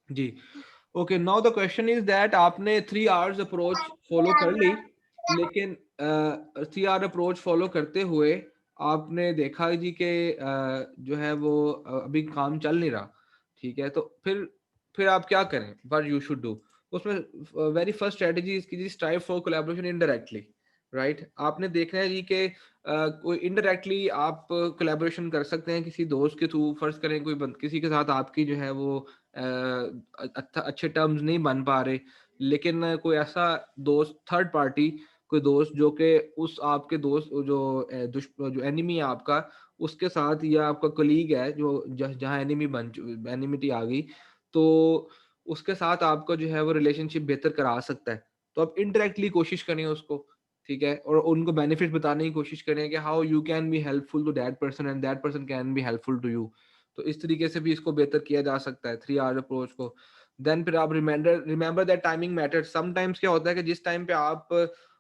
Ji. Okay, now the question is that आपने 3 hours approach follow कर ली, लेकिन 3 hour approach follow करते हुए आपने देखा जी कि जो है वो अभी काम चल नहीं रहा, ठीक है? तो फिर आप क्या करें? What you should do? उसमें वेरी फर्स्ट स्ट्रेटजी इसकी जी, strive for collaboration indirectly, right? आपने देखना है जी कि कोई इनडायरेक्टली आप कोलैबोरेशन कर सकते हैं किसी दोस्त के थ्रू। फर्ज़ करें कोई किसी के साथ आपकी जो है वो अच्छे टर्म्स नहीं बन पा रहे, लेकिन कोई ऐसा दोस्त, थर्ड पार्टी, कोई दोस्त जो कि उस आपके दोस्त जो जो एनिमी है आपका, उसके साथ, या आपका कलीग है जो जहाँ एनिमिटी आ गई, तो उसके साथ आपका जो है वो रिलेशनशिप बेहतर करा सकता है। तो आप इनडायरेक्टली कोशिश करें उसको, ठीक है? और उनको बेनिफिट बताने की कोशिश करें कि how you can be helpful to that person and that person can be helpful to you. तो इस तरीके से भी इसको बेहतर किया जा सकता है 3 आवर अप्रोच को। देन फिर आप remember that timing matters. Sometimes क्या होता है कि जिस टाइम पे आप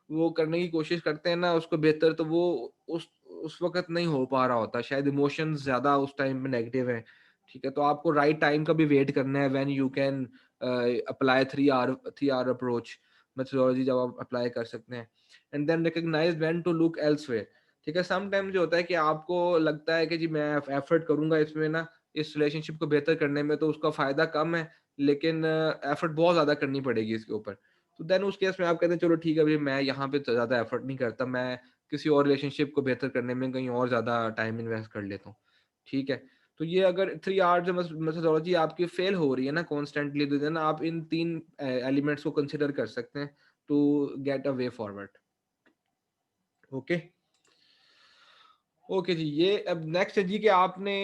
वो करने की कोशिश करते हैं ना उसको बेहतर, तो वो उस वक़्त नहीं हो पा रहा होता। शायद इमोशंस ज़्यादा उस टाइम में नेगेटिव हैं, ठीक है? तो आपको राइट टाइम का भी वेट करना है when you can apply 3 hour approach methodology, जब आप अप्लाई कर सकते हैं। And then recognise when to look elsewhere, ठीक है? समटाइम्स जो होता है कि आपको लगता है कि जी मैं एफर्ट करूँगा इसमें ना, इस रिलेशनशिप को बेहतर करने में, तो उसका फ़ायदा कम है, लेकिन एफर्ट बहुत ज़्यादा करनी पड़ेगी इसके ऊपर। तो देन उस केस में आप कहते हैं चलो ठीक है भई, मैं यहाँ पे तो ज़्यादा एफर्ट नहीं करता, मैं किसी और रिलेशनशिप को बेहतर करने में कहीं और ज़्यादा टाइम इन्वेस्ट कर लेता हूँ। ठीक है? तो ये अगर 3 आवर्स मेथोडोलॉजी आपकी फेल हो रही है ना कॉन्स्टेंटली, तो देन आप इन 3 एलिमेंट्स को कंसीडर कर सकते हैं to get a way forward. Okay? Okay जी, ये अब नेक्स्ट है जी कि आपने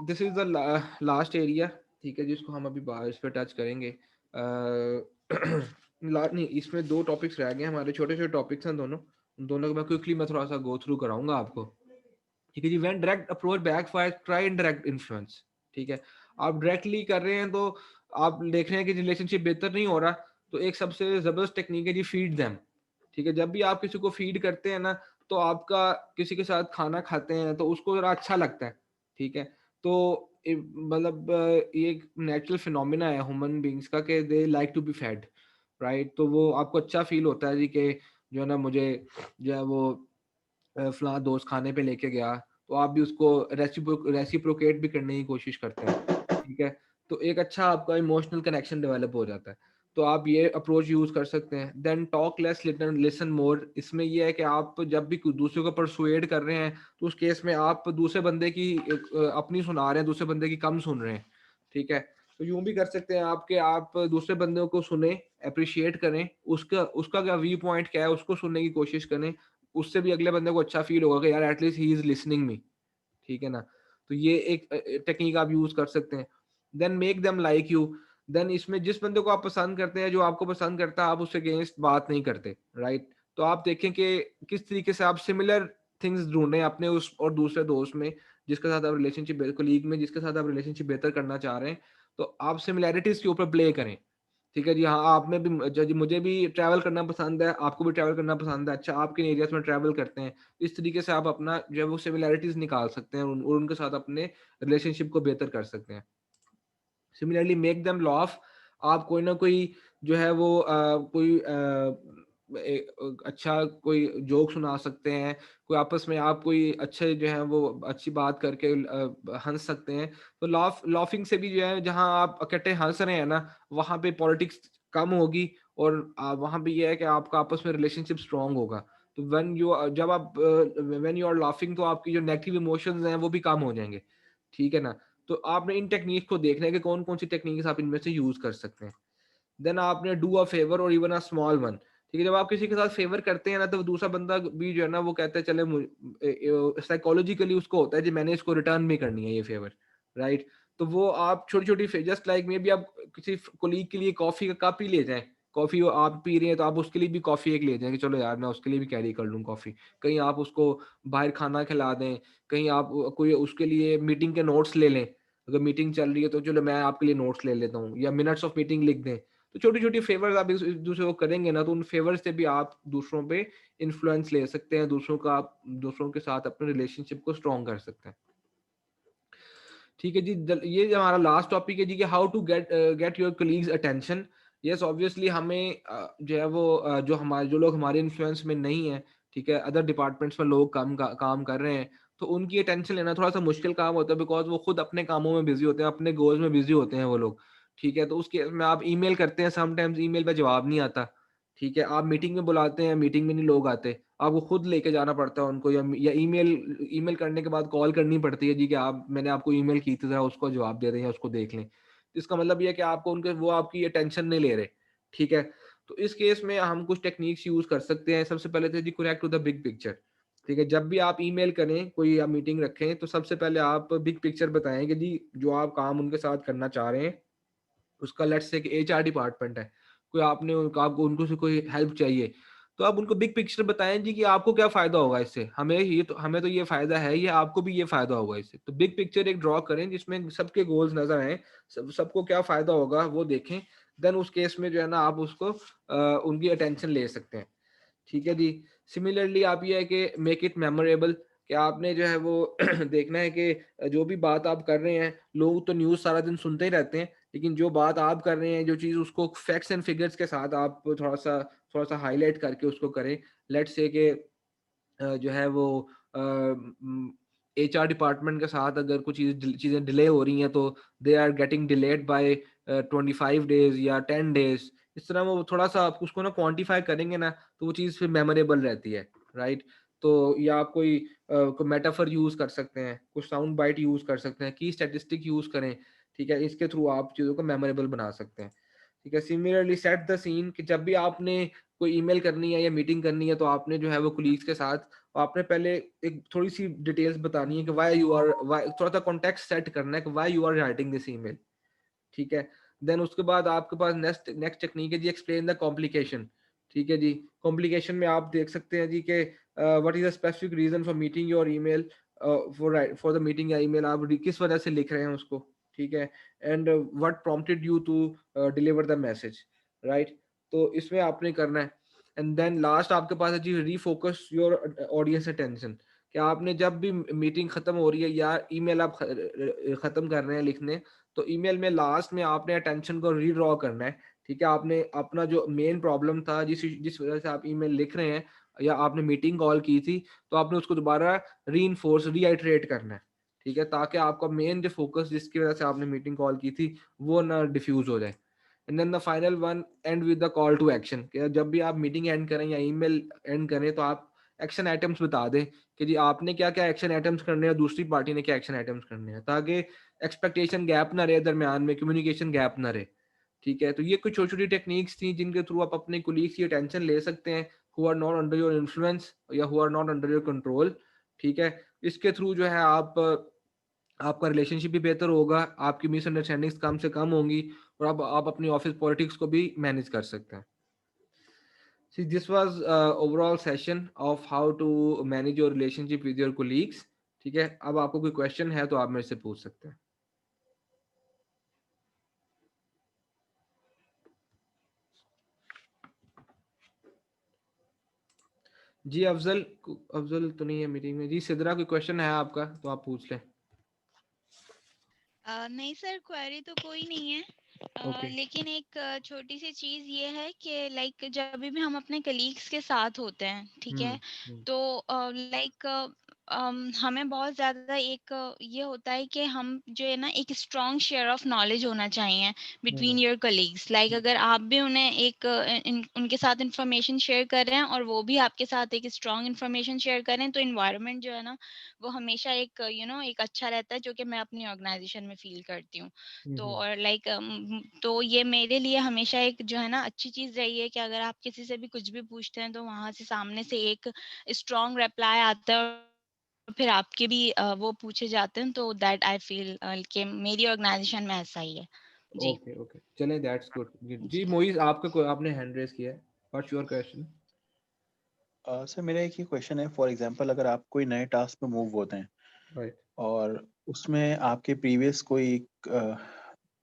this is the last area, ठीक है? जिसको हम अभी इस पे टच करेंगे। ला नहीं, इसमें 2 टॉपिक्स रह गए हैं हमारे, छोटे-छोटे टॉपिक्स हैं दोनों। उन दोनों को मैं क्विकली मैं थोड़ा-सा गो थ्रू कराऊँगा आपको। ठीक है जी, when direct approach backfire try indirect influence, ठीक है? आप डायरेक्टली कर रहे हैं तो आप देख रहे हैं कि रिलेशनशिप बेहतर नहीं हो रहा, तो एक सबसे ज़बरदस्त टेक्नीक है जी, फीड देम, ठीक है? जब भी आप किसी को फीड करते हैं ना, तो आपका किसी के साथ खाना खाते हैं तो उसको ज़रा अच्छा लगता है, ठीक है? तो मतलब ये एक नेचुरल फिनोमेना है ह्यूमन बीइंग्स का कि they like to be fed, right? तो वो आपको अच्छा फ़ील होता है जी कि जो है ना, मुझे जो है वो फलाँ दोस्त खाने पे लेके गया, तो आप भी उसको रेसिप्रोकेट भी करने की कोशिश करते हैं, ठीक है? तो एक अच्छा आपका इमोशनल कनेक्शन डेवलप हो जाता है। तो आप ये अप्रोच यूज़ कर सकते हैं। Then talk less listen more. इसमें ये है कि आप जब भी दूसरे को परसुएड कर रहे हैं, तो उस केस में आप दूसरे बंदे की अपनी सुना रहे हैं, दूसरे बंदे की कम सुन रहे हैं, ठीक है? तो यूँ भी कर सकते हैं आप कि आप दूसरे बंदों को सुनें, एप्रिशिएट करें, उसका उसका क्या व्यू पॉइंट क्या है, उसको सुनने की कोशिश करें। उससे भी अगले बंदे को अच्छा फ़ील होगा कि यार at least he is listening me, ठीक है ना? तो ये एक टेक्नीक आप यूज़ कर सकते हैं। Then make them like you. Then इसमें जिस बंदे को आप पसंद करते हैं, जो आपको पसंद करता है, आप उसके अगेंस्ट बात नहीं करते, राइट? तो आप देखें कि किस तरीके से आप सिमिलर थिंग्स ढूँढें अपने उस और दूसरे दोस्त में, जिसके साथ आप कलीग में जिसके साथ आप रिलेशनशिप बेहतर करना चाह रहे हैं, तो आप सिमिलैरिटीज़ के ऊपर प्ले करें। ठीक है जी, हाँ, आप में भी ज जी मुझे भी ट्रैवल करना पसंद है, आपको भी ट्रैवल करना पसंद है, अच्छा आप किन एरियाज़ में ट्रैवल करते हैं। इस तरीके से आप अपना जो है वो सिमिलैरिटीज़ निकाल सकते हैं और उनके साथ अपने रिलेशनशिप को बेहतर कर सकते हैं। Similarly make them laugh. आप कोई ना कोई जो है वो अच्छा कोई जोक सुना सकते हैं, कोई आपस में आप कोई अच्छे जो है वो अच्छी बात करके हँस सकते हैं। तो लाफिंग से भी जो है, जहाँ आप इकट्ठे हँस रहे हैं ना, वहाँ पे पॉलिटिक्स कम होगी और वहाँ पे ये है कि आपका आपस में रिलेशनशिप स्ट्रॉन्ग होगा। तो जब आप व्हेन यू आर लाफिंग, तो आपकी जो नेगेटिव इमोशंस हैं वो भी कम हो जाएँगे। ठीक है ना? तो आपने इन टेक्नीक को देखना है कि कौन-कौन सी टेक्निक्स आप इनमें से यूज़ कर सकते हैं। देन आपने डू अ फेवर और इवन अ स्मॉल वन, ठीक है? जब आप किसी के साथ फेवर करते हैं ना, तो दूसरा बंदा भी जो है ना वो कहता है चले साइकोलॉजिकली उसको होता है जी, मैंने इसको रिटर्न भी करनी है ये फेवर, राइट? तो वो आप छोटी-छोटी जस्ट लाइक मे बी आप किसी कोलीग के लिए कॉफ़ी का कप ही ले जाएँ। कॉफ़ी वो आप पी रहे हैं तो आप उसके लिए भी कॉफ़ी एक ले जाएँ कि चलो यार मैं उसके लिए भी कैरी कर लूँ कॉफ़ी। कहीं आप उसको बाहर खाना खिला दें, कहीं आप कोई उसके लिए मीटिंग के नोट्स ले लें। अगर मीटिंग चल रही है तो चलो मैं आपके लिए नोट्स ले लेता हूँ, या मिनट्स ऑफ मीटिंग लिख दें। तो छोटी-छोटी फ़ेवर्स आप एक-दूसरे को करेंगे ना, तो उन फ़ेवर्स से भी आप दूसरों पे इन्फ्लुएंस ले सकते हैं, दूसरों के साथ अपने रिलेशनशिप को स्ट्रॉन्ग कर सकते हैं। ठीक है जी, ये जो हमारा लास्ट टॉपिक है जी कि how to get your colleagues attention. Yes obviously हमें जो है वो जो लोग हमारे इन्फ्लुएंस में नहीं है, ठीक है, अदर डिपार्टमेंट्स में लोग काम कर रहे हैं, तो उनकी अटेंशन लेना थोड़ा सा मुश्किल काम होता है, बिकॉज वो खुद अपने कामों में बिजी होते हैं, अपने गोल्स में बिजी होते हैं वो लोग। ठीक है, तो उसके में आप ईमेल करते हैं, समटाइम्स ईमेल पे जवाब नहीं आता। ठीक है, आप मीटिंग में बुलाते हैं, मीटिंग में नहीं लोग आते, आपको खुद लेके जाना पड़ता है उनको, या ईमेल ईमेल करने के बाद कॉल करनी पड़ती है जी कि आप मैंने आपको ईमेल की थी, ज़रा उसको जवाब दे दें या उसको देख लें। तो इसका मतलब ये है कि आपको उनके वो आपकी अटेंशन नहीं ले रहे। ठीक है, तो इस केस में हम कुछ टेक्निक्स यूज़ कर सकते हैं। सबसे पहले तो जी connect to the big picture. ठीक है, जब भी आप ईमेल करें, कोई आप मीटिंग रखें, तो सबसे पहले आप बिग पिक्चर बताएं कि जी जो आप काम उनके साथ करना चाह रहे हैं, उसका लेट्स से कि एचआर डिपार्टमेंट है, कोई आपने उनको आपको उनको से कोई हेल्प चाहिए, तो आप उनको बिग पिक्चर बताएं जी कि आपको क्या फ़ायदा होगा इससे, हमें तो ये फ़ायदा है, ये आपको भी ये फ़ायदा होगा इससे। तो बिग पिक्चर एक ड्रॉ करें जिसमें सबके गोल्स नज़र आएँ, सबको क्या फ़ायदा होगा वो देखें, देन उस केस में जो है ना आप उसको उनकी अटेंशन ले सकते हैं। ठीक है जी। सिमिलरली आप ये है कि मेक इट मेमोरेबल, कि आपने जो है वो देखना है कि जो भी बात आप कर रहे हैं, लोग तो न्यूज़ सारा दिन सुनते ही रहते हैं, लेकिन जो बात आप कर रहे हैं, जो चीज़ उसको फैक्ट्स एंड फिगर्स के साथ आप थोड़ा-सा हाइलाइट करके उसको करें। लेट्स से कि जो है वो एचआर डिपार्टमेंट के साथ अगर कुछ चीज़ें डिले हो रही हैं, तो they are getting delayed by 25 days या 10 डेज़। इस तरह वो थोड़ा-सा आप उसको ना क्वांटिफ़ाई करेंगे ना, तो वो चीज़ फिर मेमोरेबल रहती है, राइट? तो या आप कोई मेटाफर यूज़ कर सकते हैं, कुछ साउंड बाइट यूज़ कर सकते हैं, की स्टैटिस्टिक यूज़ करें, ठीक है? इसके थ्रू आप चीज़ों को मेमोरेबल बना सकते हैं, ठीक है? सिमिलरली सेट द सीन, कि जब भी आपने कोई ईमेल करनी है या मीटिंग करनी है, तो आपने जो है वो कलीग्स के साथ आपने पहले एक थोड़ी-सी डिटेल्स बतानी है कि व्हाई, थोड़ा-सा कॉन्टेक्स्ट सेट करना है कि why you are writing this email, ठीक है? देन उसके बाद आपके पास नेक्स्ट नेक्स्ट टेक्नीक है जी एक्सप्लेन द कॉम्प्लिकेशन, ठीक है जी? कॉम्प्लिकेशन में आप देख सकते हैं जी कि what is the specific reason for meeting your email, for the meeting या ईमेल आप किस वजह से लिख रहे हैं उसको, ठीक है? And what prompted you to deliver the message, right? तो इसमें आपने करना है। एंड देन लास्ट आपके पास है जी रीफोकस योर ऑडियंस अटेंशन, कि आपने जब भी मीटिंग खत्म हो रही है या ईमेल आप खत्म कर रहे हैं लिखने, तो ईमेल में लास्ट में आपने अटेंशन को रीड्रॉ करना है, ठीक है? आपने अपना जो मेन प्रॉब्लम था, जिस जिस वजह से आप ईमेल लिख रहे हैं या आपने मीटिंग कॉल की थी, तो आपने उसको दोबारा रीइट्रेट करना है, ठीक है? ताकि आपका मेन जो फोकस जिसकी वजह से आपने मीटिंग कॉल की थी, वो ना डिफ्यूज हो जाए। And then the final one, and with the call to action, कि जब भी आप मीटिंग एंड करें या ईमेल एंड करें, तो आप एक्शन आइटम्स बता दें कि जी आपने क्या-क्या एक्शन आइटम्स करने हैं और दूसरी पार्टी ने क्या एक्शन आइटम्स करने हैं, ताकि एक्सपेक्टेशन गैप ना रहे दरमियान में, कम्युनिकेशन गैप ना रहे, ठीक है? तो ये कुछ छोटी-छोटी टेक्निक्स थी जिनके थ्रू आप अपने कोलीग्स की अटेंशन ले सकते हैं, who are not under your influence या who are not under your control, ठीक है? इसके थ्रू जो है आपका रिलेशनशिप भी बेहतर होगा, आपकी मिसअंडरस्टैंडिंग्स कम से कम होंगी, और आप अपनी ऑफिस पॉलिटिक्स को भी मैनेज कर सकते हैं। See, this was overall session of how to manage your relationship with your colleagues. ठीक है, अब आपको कोई क्वेश्चन है तो आप मेरे से पूछ सकते हैं। जी अफजल तो नहीं है मीटिंग में। जी सिद्रा, कोई क्वेश्चन है आपका तो आप पूछ लें। नहीं सर, क्वेरी तो कोई नहीं है। ओके। लेकिन एक छोटी सी चीज़ ये है कि लाइक जब भी हम अपने कलीग्स के साथ होते हैं, ठीक है, हम्म। तो लाइक हमें बहुत ज़्यादा एक ये होता है कि हम जो है ना एक स्ट्रॉन्ग शेयर ऑफ नॉलेज होना चाहिए between hmm. Your colleagues. Like अगर आप भी उन्हें एक उनके साथ इंफॉर्मेशन शेयर कर रहे हैं और वो भी आपके साथ एक स्ट्रॉन्ग इंफॉर्मेशन शेयर करें, तो इन्वायरमेंट जो है ना वो हमेशा एक एक अच्छा रहता है, जो कि मैं अपनी ऑर्गेनाइजेशन में फील करती हूँ। तो हम्म। और लाइक तो ये मेरे लिए हमेशा एक जो है ना अच्छी चीज़ रही है कि अगर आप किसी से भी कुछ भी पूछते हैं, तो वहाँ से सामने से एक स्ट्रॉन्ग रिप्लाई आता है और फिर आपके भी वो पूछे जाते हैं, तो दैट आई फील कि मेरी ऑर्गेनाइजेशन में ऐसा ही है। जी। ओके ओके, चलें, दैट्स गुड। जी जी। मोइज, आपने हैंड रेज किया है, व्हाट्स योर क्वेश्चन? सर मेरा एक ही क्वेश्चन है। फॉर एग्जांपल अगर आप कोई नए टास्क पे मूव होते हैं राइट। और उसमें आपके प्रीवियस कोई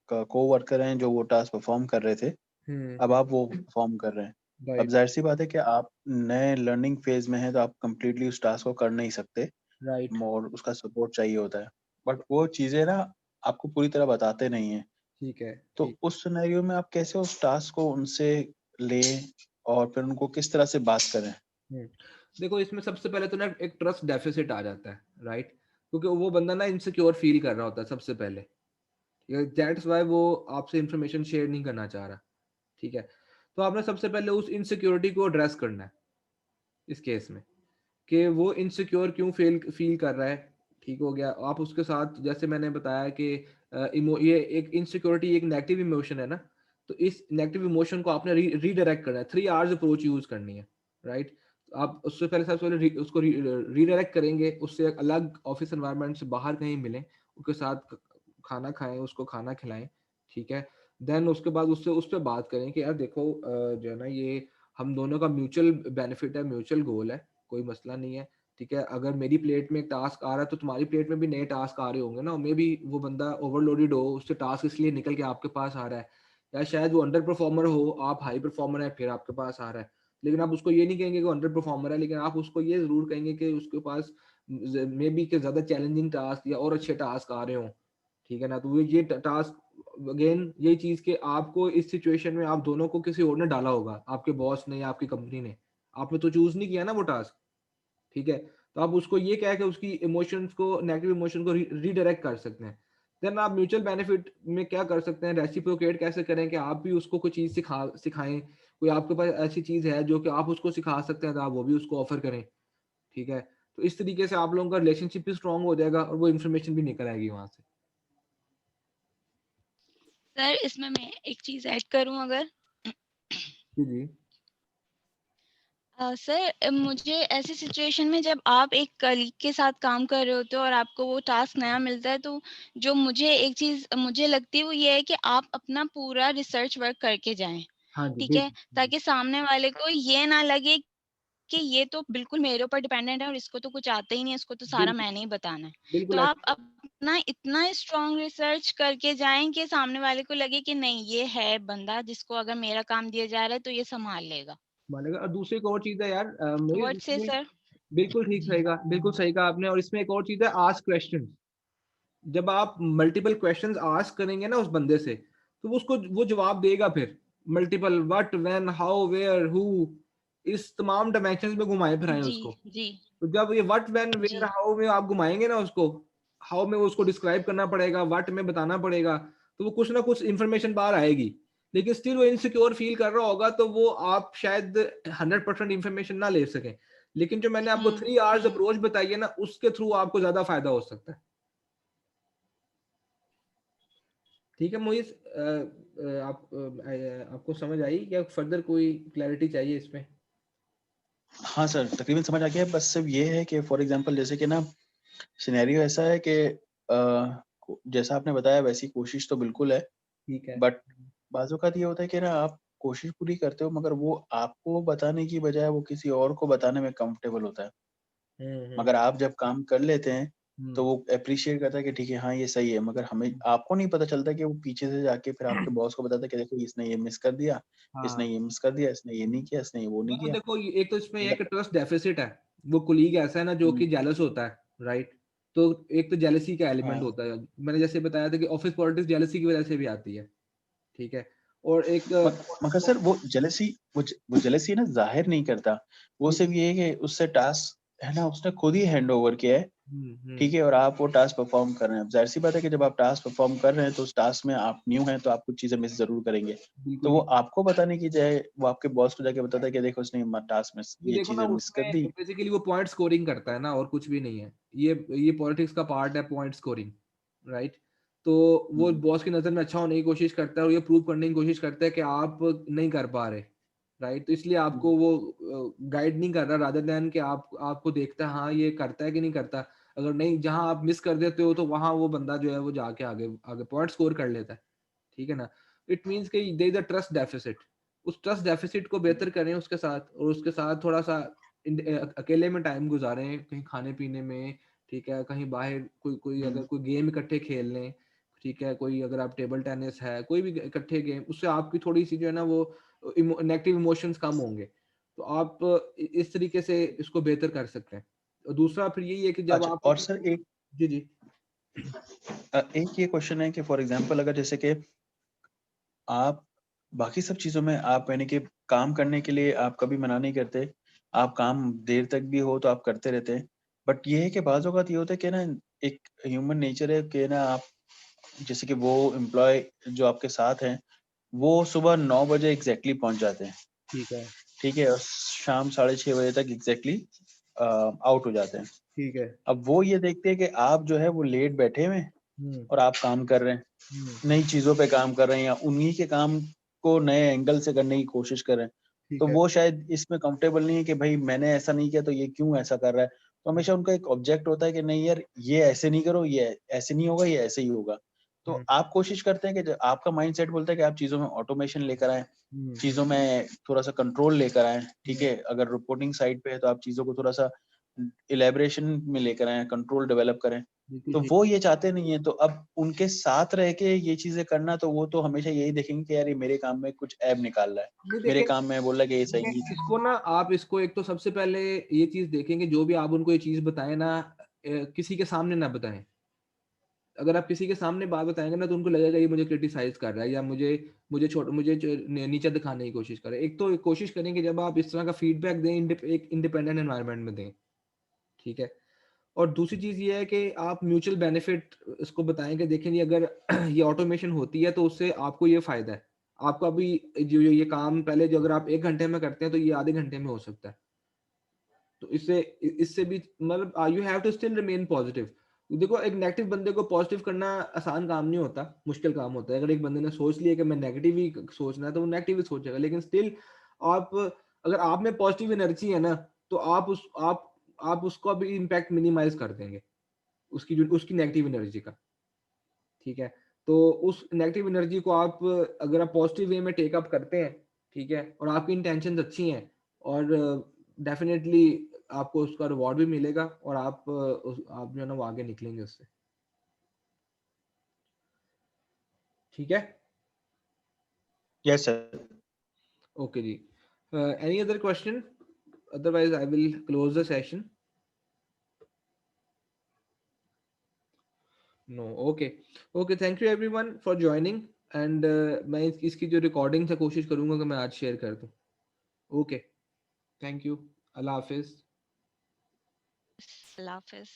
को वर्कर हैं जो वो टास्क परफॉर्म कर रहे थे, हम्म। अब आप वो परफॉर्म कर रहे हैं। अब राइट। जाहिर सी बात है कि आप नए लर्निंग फेज में हैं, तो आप कंप्लीटली उस टास्क को कर नहीं सकते, राइट। और उसका सपोर्ट चाहिए होता है। बट वो चीज़ें ना आपको पूरी तरह बताते नहीं है, ठीक है, तो ठीक। उस सिनेरियो में आप कैसे उस टास्क को उनसे लें और फिर उनको किस तरह से बात करें? हम्म। देखो इसमें सबसे पहले तो ना एक ट्रस्ट डेफिसिट आ जाता है, राइट? क्योंकि वो बंदा ना इनसिक्योर फील कर रहा होता है सबसे पहले, दैट्स वाई वो आपसे इंफॉर्मेशन शेयर नहीं करना चाह रहा, ठीक है? तो आपने सबसे पहले उस इनसिक्योरिटी को एड्रेस करना है इस केस में, कि वो इनसिक्योर क्यों फील कर रहा है। ठीक हो गया, आप उसके साथ जैसे मैंने बताया कि ये एक इनसिक्योरिटी एक नेगेटिव इमोशन है ना, तो इस नेगेटिव इमोशन को आपने रीडायरेक्ट करना है, 3 आवर्स अप्रोच यूज करनी है, राइट? आप उससे पहले सबसे पहले उसको रीडायरेक्ट करेंगे, उससे एक अलग ऑफिस एनवायरनमेंट से बाहर कहीं मिलें, उसके साथ खाना खाएं, उसको खाना खिलाएं, ठीक है? देन उसके बाद उससे उस पर बात करें कि यार देखो जो है ना, ये हम दोनों का म्यूचुअल बेनिफिट है, म्यूचुअल गोल है, कोई मसला नहीं है, ठीक है? अगर मेरी प्लेट में एक टास्क आ रहा है तो तुम्हारी प्लेट में भी नए टास्क आ रहे होंगे ना, मे बी वो बंदा ओवरलोडेड हो, उससे टास्क इसलिए निकल के आपके पास आ रहा है, या शायद वो अंडर परफॉर्मर हो, आप हाई परफॉर्मर है फिर आपके पास आ रहा है। लेकिन आप उसको ये नहीं कहेंगे कि अंडर परफॉर्मर है, लेकिन आप उसको ये जरूर कहेंगे कि उसके पास मे बी के ज्यादा चैलेंजिंग टास्क या और अच्छे टास्क आ रहे हो, ठीक है ना? तो ये टास्क अगेन यही चीज कि आपको इस सिचुएशन में आप दोनों को किसी और ने डाला होगा, आपके बॉस ने या आपकी कंपनी ने, आपने तो चूज नहीं किया ना वो टास्क, ठीक है? तो आप उसको ये कह के उसकी इमोशंस को, नेगेटिव इमोशन को रीडायरेक्ट कर सकते हैं। देन आप म्यूचुअल बेनिफिट में क्या कर सकते हैं, रेसिप्रोकेट कैसे करें कि आप भी उसको कोई चीज सिखाएं, कोई आपके पास ऐसी चीज है जो कि आप उसको सिखा सकते हैं तो आप वो भी उसको ऑफर करें, ठीक है? तो इस तरीके से आप लोगों का रिलेशनशिप भी स्ट्रांग हो जाएगा और वो इन्फॉर्मेशन भी निकल आएगी वहां से। सर इसमें मैं एक चीज ऐड करूं अगर। जी जी। सर मुझे ऐसी सिचुएशन में जब आप एक कलीग के साथ काम कर रहे होते हो और आपको वो टास्क नया मिलता है, तो जो मुझे एक चीज मुझे लगती है वो ये है कि आप अपना पूरा रिसर्च वर्क करके जाएं, हाँ जी, ठीक है? बिल्कुल ताकि सामने वाले को ये ना लगे कि ये तो बिल्कुल मेरे ऊपर डिपेंडेंट है और इसको तो कुछ आता ही नहीं है, इसको तो सारा बिल्कुल मैंने ही बताना है। तो बिल्कुल आप ऐसा अपना इतना स्ट्रांग रिसर्च करके जाएं कि सामने वाले को लगे कि नहीं, ये है बंदा जिसको अगर मेरा काम दिया जा रहा है तो ये संभाल लेगा। मानेगा। और दूसरी एक और चीज है यार, वर्ड से इसमें सर। बिल्कुल ठीक रहेगा, बिल्कुल सही कहा आपने। और इसमें एक और चीज है, आस्क क्वेश्चन। जब आप मल्टीपल क्वेश्चंस आस्क करेंगे ना उस बंदे से, तो वो जवाब देगा फिर multiple, what, when, how, where, who, इस तमाम डायमेंशंस में घुमाए फिराएं जी उसको। जी तो जब ये व्हाट, व्हेन, जी। वेयर, हाउ में आप घुमाएंगे ना उसको, हाउ में उसको डिस्क्राइब करना पड़ेगा, व्हाट में बताना पड़ेगा, तो वो कुछ ना कुछ इंफॉर्मेशन बाहर आएगी। लेकिन स्टिल वो इनसिक्योर फील कर रहा होगा, तो वो आप शायद 100% इंफॉर्मेशन ना ले सकें। लेकिन जो मैंने आपको 3 आवर्स हम्म। अप्रोच बताई है ना, उसके थ्रू आपको ज्यादा फायदा हो सकता है। ठीक है मोहित, आपको समझ आई या फर्दर कोई क्लैरिटी चाहिए इसमें? हाँ सर, तकरीबन समझ आ गया। बस सिर्फ ये है कि फॉर एग्जांपल जैसे कि ना सिनेरियो ऐसा है कि जैसा आपने बताया वैसी कोशिश तो बिल्कुल है, ठीक है। बट बाज़ औक़ात ये होता है कि ना आप कोशिश पूरी करते हो मगर वो आपको बताने की बजाय वो किसी और को बताने में कंफर्टेबल होता है। हम्म। मगर आप जब काम कर लेते हैं, तो हम्म। वो एप्रिशिएट करता है कि ठीक है, हाँ, ये सही है। मगर हमें आपको नहीं पता चलता कि वो पीछे से जाके फिर आपके बॉस को बताता है कि देखो इसने ये मिस कर दिया, इसने हाँ, ये मिस कर दिया, इसने ये नहीं किया, इसने वो नहीं वो तो किया। देखो एक तो इसमें एक मतलब ट्रस्ट डेफिसिट है। वो कोलीग ऐसा है ना जो हुँ, कि जेलस होता है, राइट? तो एक तो जेलसी का एलिमेंट हाँ। होता है, मैंने जैसे बताया था कि ऑफिस पॉलिटिक्स जेलसी की वजह से भी आती है, ठीक है? और एक मगर सर वो जेलसी ना ज़ाहिर नहीं करता। वो सिर्फ ये है कि उससे टास्क है ना उसने खुद ही हैंडओवर किया है, हम्म। ठीक है? और आप वो टास्क परफ़ॉर्म कर रहे हैं। अब ज़ाहिर-सी बात है कि जब आप टास्क परफ़ॉर्म कर रहे हैं, तो उस टास्क में आप न्यू हैं, तो आप कुछ चीज़ें मिस ज़रूर करेंगे। तो बिल्कुल। वो आपको बताने की बजाय वो आपके बॉस को जाके बताता है कि देखो इसने टास्क मिस ये ये देखो ना, चीज़ें मिस कर उसमें दी। बेसिकली वो पॉइंट स्कोरिंग करता है ना, और कुछ भी नहीं है। ये पॉलिटिक्स का पार्ट है, पॉइंट स्कोरिंग, राइट? तो वो हुँ, बॉस की नज़र में अच्छा होने की कोशिश करता है और ये प्रूव करने की कोशिश करता है कि आप नहीं कर पा रहे, राइट? तो इसलिए हुँ, आपको वो गाइड नहीं कर रहा, रादर देन कि आप आपको देखता है हाँ ये करता है कि नहीं करता। अगर नहीं, जहाँ आप मिस कर देते हो तो वहाँ वो बंदा जो है वो जाके आगे आगे पॉइंट स्कोर कर लेता है, ठीक है ना? इट मीन्स कि there is a trust deficit. उस ट्रस्ट डेफिसिट को हुँ, बेहतर करें उसके साथ, और उसके साथ थोड़ा सा अकेले में टाइम गुजारें, कहीं खाने पीने में, ठीक है? कहीं बाहर कोई कोई हुँ, अगर कोई गेम इकट्ठे खेल लें, ठीक है? कोई अगर आप टेबल टेनिस है, कोई भी इकट्ठे गेम, उससे आपकी थोड़ी सी जो है ना वो नेगेटिव इमोशंस कम होंगे। तो आप इस तरीके से इसको बेहतर कर सकते हैं। और दूसरा फिर यही है कि जब अच्छा आप और सर एक जी जी। एक ये क्वेश्चन है कि फॉर एग्जांपल अगर जैसे कि आप बाकी सब चीज़ों में आप यानी कि काम करने के लिए आप कभी मना नहीं करते, आप काम देर तक भी हो तो आप करते रहते हैं। बट ये है कि बाज़ औक़ात ये होता है कि ना एक ह्यूमन नेचर है कि ना आप जैसे कि वो एम्प्लॉयी जो आपके साथ हैं, वो सुबह 9 बजे एग्ज़ैक्टली पहुँच जाते हैं, ठीक है, ठीक है? और शाम 6:30 बजे तक एग्ज़ैक्टली आउट हो जाते हैं। ठीक है। अब वो ये देखते हैं कि आप जो है वो लेट बैठे हुए हैं हुँ, और आप काम कर रहे हैं, हुँ, नई चीज़ों पे काम कर रहे हैं या उन्हीं के काम को नए एंगल से करने की कोशिश कर रहे हैं। तो ठीक है। वो शायद इसमें कंफर्टेबल नहीं है कि भाई मैंने ऐसा नहीं किया तो ये क्यों ऐसा कर रहा है? तो हमेशा उनका एक ऑब्जेक्ट होता है कि नहीं यार ये ऐसे नहीं करो, ये ऐसे नहीं होगा, ये ऐसे ही होगा। तो हुँ, आप कोशिश करते हैं कि ज आपका माइंडसेट बोलता है कि आप चीज़ों में ऑटोमेशन लेकर आएँ, हुँ, चीज़ों में थोड़ा-सा कंट्रोल लेकर आएँ, ठीक हुँ, है? अगर रिपोर्टिंग साइड पे है तो आप चीज़ों को थोड़ा-सा इलैबोरेशन में लेकर आएँ, कंट्रोल डेवलप करें। बिल्कुल तो ठीक। वो ये चाहते नहीं है, तो अब उनके साथ रह के ये चीज़ें करना तो वो तो हमेशा यही देखेंगे कि यार ये मेरे काम में कुछ ऐब निकाल रहा है। नहीं मेरे देखिए, काम में बोल रहा है कि ये सही है। इसको ना आप इसको एक तो सबसे पहले ये चीज़ देखेंगे जो भी आप उनको ये चीज़ बताएँ ना किसी के सामने ना बताएँ। अगर आप किसी के सामने बात बताएँगे ना तो उनको लगेगा ये मुझे क्रिटिसाइज़ कर रहा है या मुझे नीचा दिखाने की कोशिश कर रहा है। एक तो कोशिश करें कि जब आप इस तरह का फीडबैक दें एक इंडिपेंडेंट एनवायरनमेंट में दें, ठीक है? और दूसरी चीज़ ये है कि आप म्यूचुअल बेनिफिट इसको बताएँ कि देखें जी अगर ये ऑटोमेशन होती है तो उससे आपको ये फ़ायदा है। आपको अभी जो ये काम पहले जो अगर आप 1 घंटे में करते हैं तो ये आधे घंटे में हो सकता है। तो इससे भी मतलब you have to still remain positive. देखो एक नेगेटिव बंदे को पॉजिटिव करना आसान काम नहीं होता, मुश्किल काम होता है। अगर एक बंदे ने सोच लिया कि मैं नेगेटिव ही सोचना है तो वो नेगेटिव ही सोचेगा। लेकिन स्टिल आप अगर आप में पॉजिटिव एनर्जी है ना तो आप उसका भी इम्पैक्ट मिनिमाइज़ कर देंगे। उसकी नेगेटिव एनर्जी का, ठीक है? तो उस नेगेटिव एनर्जी को आप अगर आप पॉजिटिव वे में टेक अप करते हैं, ठीक है? और आपकी इंटेंशंस अच्छी हैं और डेफिनिटली आपको उसका रिवॉर्ड भी मिलेगा और आप जो है ना वो आगे निकलेंगे उससे, ठीक है? Yes sir. ओके जी। Any other question? Otherwise I will close the session. No, okay. Okay, thank you everyone for joining and मैं इसकी जो रिकॉर्डिंग है कोशिश करूँगा कि मैं आज शेयर कर दूँ। Okay, thank you. अल्लाह हाफ़िज़। अल्लाह हाफ़िज़।